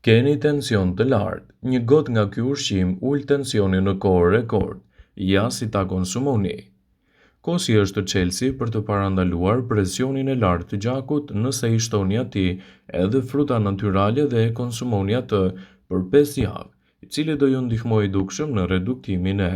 Keni tension të lartë. Një got nga ky ushqim ul tensionin në kohë rekord. Ja si ta konsumoni. Kosi është çelësi për të parandaluar presionin e lartë të gjakut nëse i shtoni atij edhe fruta natyrale dhe e konsumoni atë për 5 javë, i cili do ju ndihmojë dukshëm në reduktimin e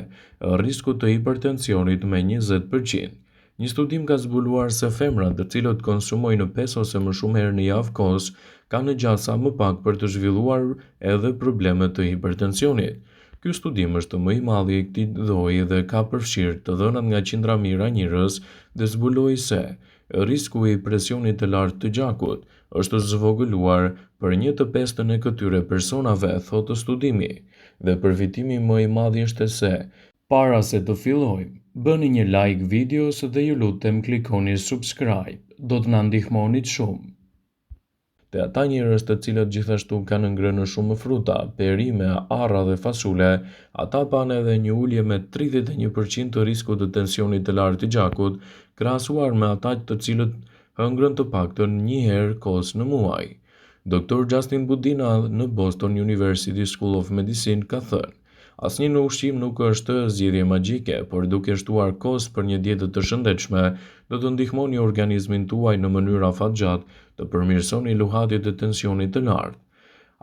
riskut të hipertensionit me 20%. Një studim ka zbuluar se femrat të cilët konsumojnë 5 ose më shumë herë në javë kos kanë gjasa më pak për të zhvilluar edhe probleme të hipertensionit. Ky studim është më i madhi i këtij lloji dhe ka përfshirë të dhënat nga qindra mijëra njerëz dhe zbuloi se risku i presionit të lartë të gjakut është zvogëluar për 1/5 e këtyre personave, thotë studimi. Dhe përfitimi më i madh është se para se të fillojmë, bëni një like videos dhe ju lutem klikoni subscribe, do të na ndihmonit shumë. Te ata njerëz të cilët gjithashtu kanë ngrënë shumë fruta, perime, arra dhe fasule, ata kanë edhe një ulje me 31% të riskut të tensionit të lartë të gjakut, krahasuar me ata të cilët hëngrën të paktën një herë kos në muaj. Dr. Justin Budina në Boston University School of Medicine ka thënë: asnjë në ushqim nuk është zgjidhje magjike, por duke shtuar kos për një dietë të shëndetshme, do të ndihmoni organizmin tuaj në mënyrë afatgjatë të përmirësoni luhatit e tensionit të lartë.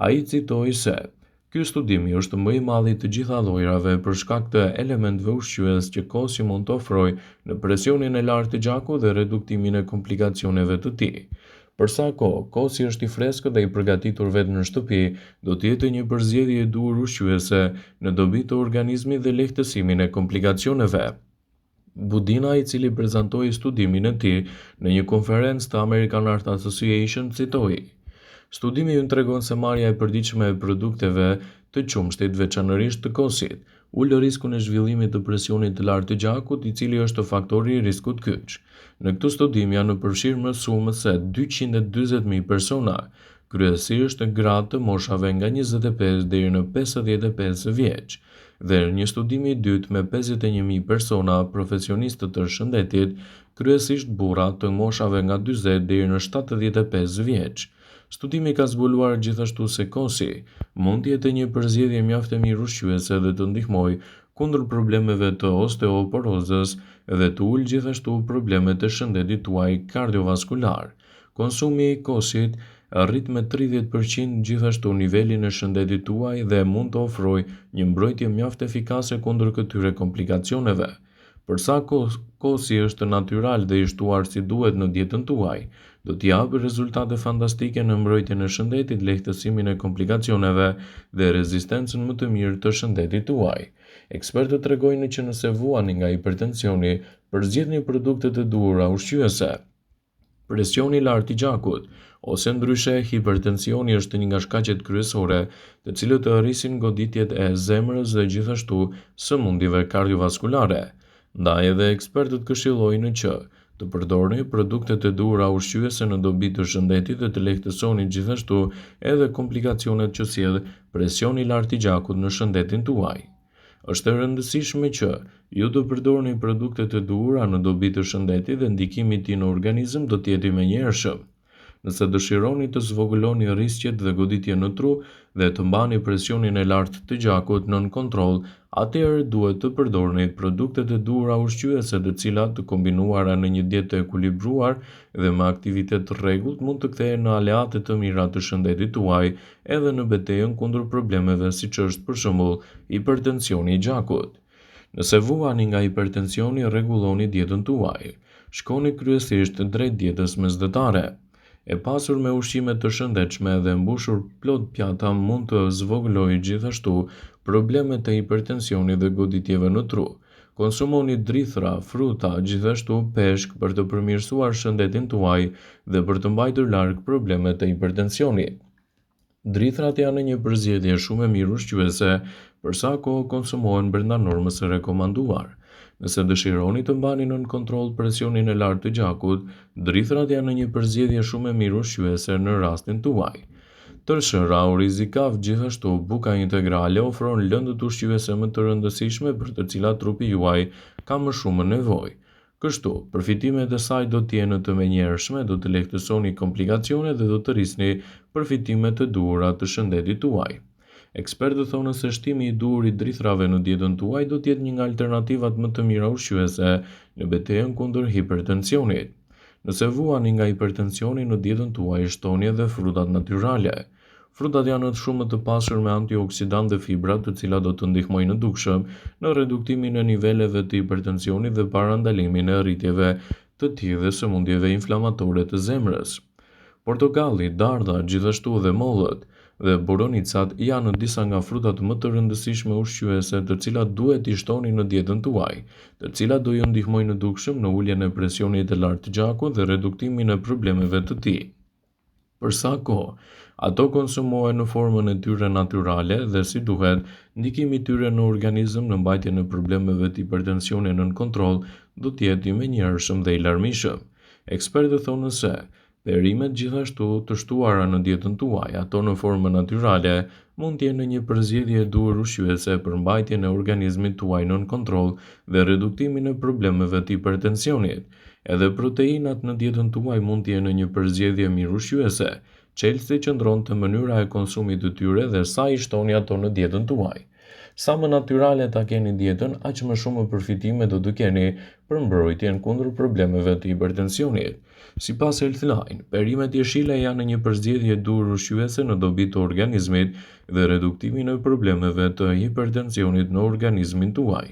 Ai citoi se ky studim është më i madhi të gjitha llojrave për shkak të elementëve ushqyes që kosi mund të ofrojë në presionin e lartë të gjakut dhe reduktimin e komplikacioneve të tij. Për sa kohë kosi është i freskët dhe i përgatitur vetë në shtëpi, do të jetë një përzgjedhje e duhur ushqyese në dobi të organizmit dhe lehtësimin e komplikacioneve. Budina, i cili prezantoi studimin e tij në një konferencë të American Heart Association, citoi: studimi ju tregon se marrja e përditshme e produkteve të qumshtit, veçanërisht të kosit, ul riskun e zhvillimit të presionit të lartë të gjakut, i cili është faktori i riskut kyç. Në këtë studim janë përfshirë më shumë se 240.000 persona, kryesisht gratë të moshave nga 25 deri në 55 vjeç. Dhe në një studim i dytë me 51.000 persona, profesionistë të shëndetit, kryesisht burra të moshave nga 40 deri në 75 vjeç. Studimi ka zbuluar gjithashtu se kosi mund të jetë një përzgjedhje mjaft e mirë ushqyese dhe të ndihmojë kundër problemeve të osteoporozës dhe të ulë gjithashtu problemet e shëndetit tuaj kardiovaskular. Konsumi i kosit rrit me 30% gjithashtu nivelin e shëndetit tuaj dhe mund të ofrojë një mbrojtje mjaft efikase kundër këtyre komplikacioneve. Përsa kosi është natyral dhe i shtuar si duhet në dietën tuaj, do t'i japë rezultate fantastike në mbrojtjen e shëndetit, lehtësimin e komplikacioneve dhe rezistencën më të mirë të shëndetit tuaj. Ekspertët tregojnë që nëse vuani nga hipertensioni, përzgjedhni produktet e duhura ushqyese. Presioni i lartë i gjakut ose ndryshe hipertensioni është një nga shkaqet kryesore të cilët rrisin goditjet e zemrës dhe gjithashtu sëmundjeve kardiovaskulare. Ndaj edhe ekspertët këshillojnë që të përdorni produktet e duhura ushqyese në dobi të shëndetit dhe të lehtësoni gjithashtu edhe komplikacionet që sjell presioni i lartë i gjakut në shëndetin tuaj. Është e rëndësishme që ju të përdorni produktet e duhura në dobi të shëndetit dhe ndikimi i tij në organizëm do të jetë i menjëhershëm. Nëse dëshironi të zvogëloni rrisqet dhe goditjen në tru dhe të mbani presionin e lartë të gjakut nën kontroll, atëherë duhet të përdorni produktet e duhura ushqyese, të cilat të kombinuara në një dietë të ekuilibruar dhe me aktivitet të rregullt mund të kthehen në aleate të mira të shëndetit tuaj edhe në betejën kundër problemeve siç është për shembull hipertensioni i gjakut. Nëse vuani nga hipertensioni, rregulloni dietën tuaj. Shkoni kryesisht drejt dietës mesdhetare. E pasur me ushqime të shëndetshme dhe mbushur plot pjata mund të zvogëlojë gjithashtu problemet e hipertensionit dhe goditjeve në tru. Konsumoni drithra, fruta, gjithashtu peshk për të përmirësuar shëndetin tuaj dhe për të mbajtur larg problemet e hipertensionit. Drithrat janë një përzgjedhje shumë e mirë ushqyese për sa kohë konsumohen brenda normës së rekomanduar. Nëse dëshironi të mbani nën kontroll presionin e lartë të gjakut, drithrat janë një përzgjedhje shumë e mirë ushqyese në rastin tuaj. Tërshëra u rrezikave gjithashtu, buka integrale ofron lëndët ushqyese më të rëndësishme për të cilat trupi juaj ka më shumë nevojë. Kështu, përfitimet e saj do të jenë të menjëhershme, do të lehtësoni komplikacione dhe do të rrisni përfitimet të duhura të shëndetit tuaj. Ekspertët thonë se shtimi i duhur i drithrave në dietën tuaj do të jetë një nga alternativat më të mira ushqyese në betejën kundër hipertensionit. Nëse vuani nga hipertensioni në dietën tuaj, shtoni edhe frutat natyrale. Frutat janë shumë të pasur me antioksidantë dhe fibra, të cilat do të ndihmojnë në dukshëm në reduktimin e niveleve të hipertensionit dhe parandalimin e rritjeve të tillë dhe sëmundjeve inflamatore të zemrës. Portokalli, dardha, gjithashtu edhe mollët dhe boronicat janë disa nga frutat më të rëndësishme ushqyese të cilat duhet i shtoni në dietën tuaj, të cilat do ju ndihmojnë në dukshëm në uljen e presionit të lartë të gjakut dhe reduktimin e problemeve të tij. Për sa kohë ato konsumohen në formën e tyre natyrale dhe si duhet, ndikimi i tyre në organizëm në mbajtjen e problemeve të hipertensionit nën kontroll do të jetë i menjëhershëm dhe i larmishëm. Ekspertët thonë se perimet gjithashtu të shtuara në dietën tuaj, ato në formë natyrale, mund të jenë një përzgjedhje e duhur ushqyese për mbajtjen e organizmit tuaj nën kontroll dhe reduktimin e problemeve të hipertensionit. Edhe proteinat në dietën tuaj mund të jenë një përzgjedhje mirë ushqyese. Çelësi qëndron te mënyra e konsumit të tyre dhe sa i shtoni ato në dietën tuaj. Sa më natyrale ta keni dietën, aq më shumë përfitime do të keni për mbrojtjen kundër problemeve të hipertensionit. Sipas Healthline, perimet jeshile janë një përzgjedhje e duhur ushqyese në dobi të organizmit dhe reduktimin e problemeve të hipertensionit në organizmin tuaj.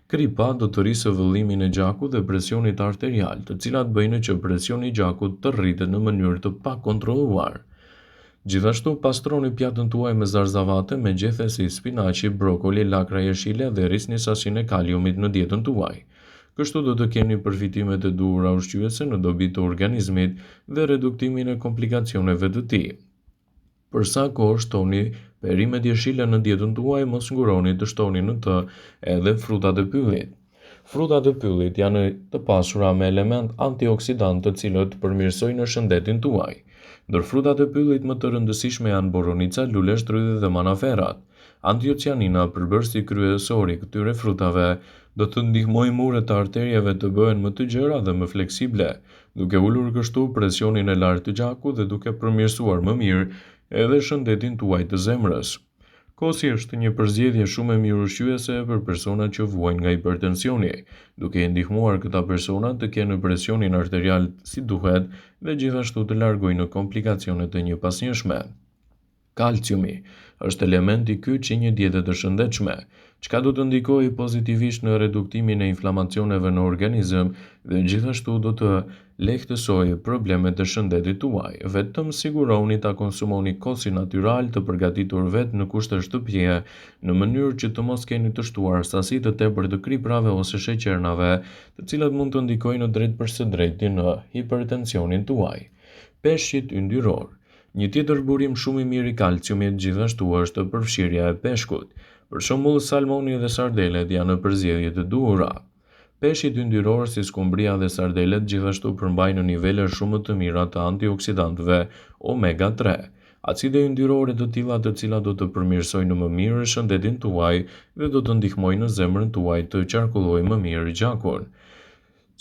Kripa do të rrisë vëllimin e gjakut dhe presionit arterial, të cilat bëjnë që presioni i gjakut të rritet në mënyrë të pakontrolluar. Gjithashtu, pastroni pjatën tuaj me zarzavate me gjethe si spinaqi, brokoli, lakra jeshile dhe rrisni sasinë e kaliumit në dietën tuaj. Kështu do të keni përfitimet e duhura ushqyese në dobi të organizmit dhe reduktimin e komplikacioneve të tij. Për sa kohë shtoni perimet jeshile në dietën tuaj, mos nguroni të shtoni në të edhe frutat e pyllit. Frutat e pyllit janë të pasura me element antioksidantë të cilët përmirësojnë shëndetin tuaj. Ndër frutat e pyllit më të rëndësishme janë boronica, lulesh, trydhi dhe manaferat. Antocianina, përbërësi kryesor i këtyre frutave, do të ndihmojë muret e arterieve të bëhen më të gjera dhe më fleksible, duke ulur kështu presionin e lartë të gjakut dhe duke përmirësuar më mirë edhe shëndetin tuaj të zemrës. Kosi është një përzgjedhje shumë e mirë ushqyese për personat që vuajnë nga hipertensioni, duke i ndihmuar këta persona të kenë presionin arterial si duhet dhe gjithashtu të largojnë komplikacionet e njëpasnjëshme. Kalciumi është element i kyç i një diete të shëndetshme, çka do të ndikojë pozitivisht në reduktimin e inflamacioneve në organizëm dhe gjithashtu do të lehtësojë problemet e shëndetit tuaj. Vetëm siguroni ta konsumoni kosin natyral të përgatitur vetë në kushte shtëpie, në mënyrë që të mos keni të shtuar sasi të tepër të kriprave ose sheqernave, të cilat mund të ndikojnë drejt për së drejti në hipertensionin tuaj. Peshqit yndyror. Një tjetër burim shumë i mirë i kalciumit gjithashtu është përfshirja e peshkut. Për shembull, salmoni dhe sardelet janë përzgjedhje të duhura. Peshqit yndyror si skumbria dhe sardelet gjithashtu përmbajnë nivele shumë të mira të antioksidantëve omega 3, acide yndyrore të tilla të cilat do të përmirësojnë më mirë shëndetin tuaj dhe do të ndihmojnë në zemrën tuaj të qarkullojë më mirë gjakun.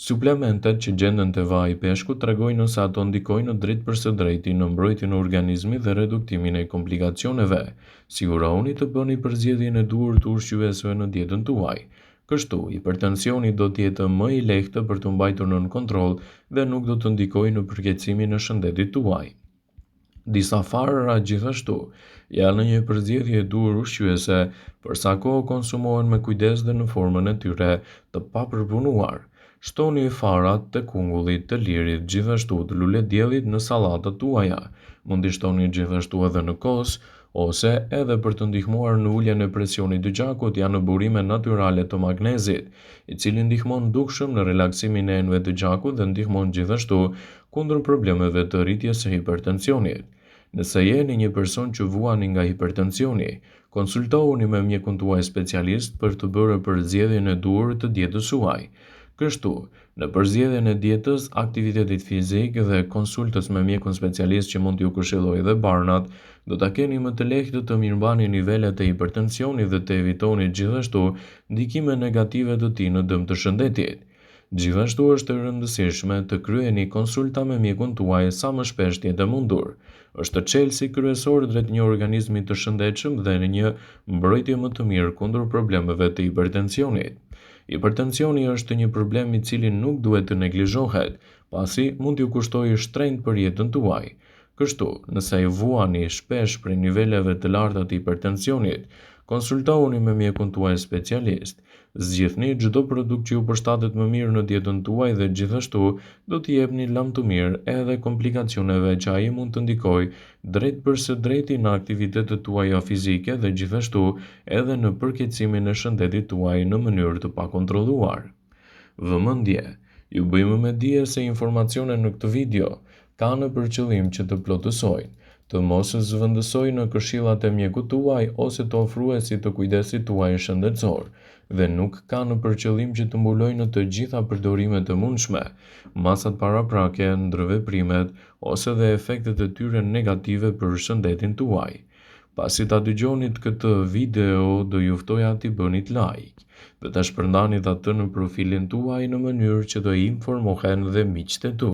Suplementet që gjenden te vaji i peshkut tregojnë se ato ndikojnë drejt për së drejti në mbrojtjen e organizmit dhe reduktimin e komplikacioneve. Siguroni të bëni përzgjedhjen e duhur të ushqyesve në dietën tuaj. Kështu, hipertensioni do të jetë më i lehtë për të mbajtur nën kontroll dhe nuk do të ndikojë në përkeqësimin e shëndetit tuaj. Disa farëra gjithashtu janë një përzgjedhje e duhur ushqyese, për sa kohë konsumohen me kujdes dhe në formën e tyre të papërpunuar. Shtoni farat të kungullit, të lirit, gjithashtu të luletdiellit në sallatat tuaja. Mund t'i shtoni gjithashtu edhe në kos, ose edhe për të ndihmuar në uljen e presionit të gjakut janë burime natyrale të magnezit, i cili ndihmon dukshëm në relaksimin e enëve të gjakut dhe ndihmon gjithashtu kundër problemeve të rritjes së hipertensionit. Nëse jeni një person që vuani nga hipertensioni, konsultohuni me mjekun tuaj specialist për të bërë përzgjedhjen e duhur të dietës suaj. Kështu, në përzgjedhjen e dietës, aktivitetit fizik dhe konsultës me mjekun specialist që mund t'ju këshillojë dhe barnat, do ta keni më të lehtë të mirëmbani nivelet e hipertensionit dhe të evitoni gjithashtu ndikime negative të tij në dëm të shëndetit. Gjithashtu është e rëndësishme të kryeni konsulta me mjekun tuaj sa më shpesh të jetë mundur. Është çelësi kryesor drejt një organizmi të shëndetshëm dhe në një mbrojtje më të mirë kundër problemeve të hipertensionit. Hipertensioni është një problem i cili nuk duhet të neglizhohet, pasi mund t'ju kushtojë shtrenjtë për jetën tuaj. Kështu, nëse i vuani shpesh për niveleve të larta të hipertensionit, konsultohuni me mjekun tuaj specialist. Zgjidhni çdo produkt që ju përshtatet më mirë në dietën tuaj dhe gjithashtu do t'i jepni lëm të mirë edhe komplikacioneve që ai mund të ndikojë drejt për së drejti në aktivitetet tuaja fizike dhe gjithashtu edhe në përkeqësimin e shëndetit tuaj në mënyrë të pakontrolluar. Vëmendje, ju bëjmë me dije se informacionet në këtë video kanë për qëllim që të plotësojnë, të mos zëvendësojnë në këshillat e mjekut tuaj ose të ofruesit të kujdesit tuaj shëndetësor, dhe nuk kanë për qëllim që të mbulojnë të gjitha përdorimet e mundshme, masat paraprake, ndërveprimet ose dhe efektet e tyre negative për shëndetin tuaj. Pasi ta dëgjonit këtë video, do ju ftoja t'i bënit like dhe ta shpërndanit atë në profilin tuaj në mënyrë që të informohen dhe miqtë e tu.